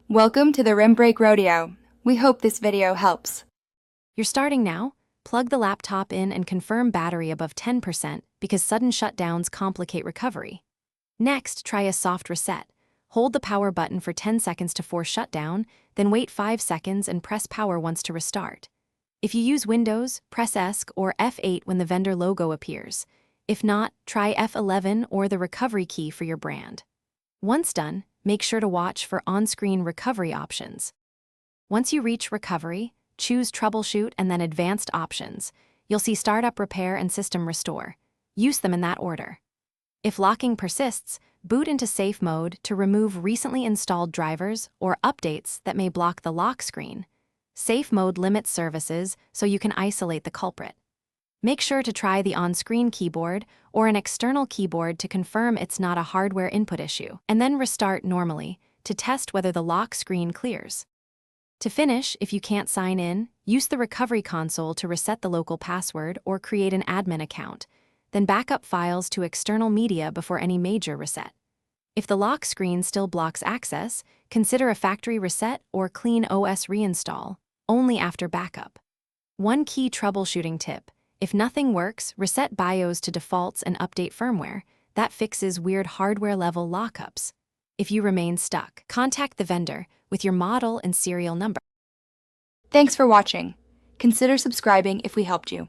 Welcome to the Rim Break Rodeo. We hope this video helps. You're starting now? Plug the laptop in and confirm battery above 10% because sudden shutdowns complicate recovery. Next, try a soft reset. Hold the power button for 10 seconds to force shutdown, then wait 5 seconds and press power once to restart. If you use Windows, press ESC or F8 when the vendor logo appears. If not, try F11 or the recovery key for your brand. Once done, make sure to watch for on-screen recovery options. Once you reach recovery, choose Troubleshoot and then Advanced Options. You'll see Startup Repair and System Restore. Use them in that order. If locking persists, boot into Safe Mode to remove recently installed drivers or updates that may block the lock screen. Safe Mode limits services so you can isolate the culprit. Make sure to try the on-screen keyboard or an external keyboard to confirm it's not a hardware input issue, and then restart normally to test whether the lock screen clears. To finish, if you can't sign in, use the recovery console to reset the local password or create an admin account, then back up files to external media before any major reset. If the lock screen still blocks access, consider a factory reset or clean OS reinstall, only after backup. One key troubleshooting tip: if nothing works, reset BIOS to defaults and update firmware. That fixes weird hardware-level lockups. If you remain stuck, contact the vendor with your model and serial number. Thanks for watching. Consider subscribing if we helped you.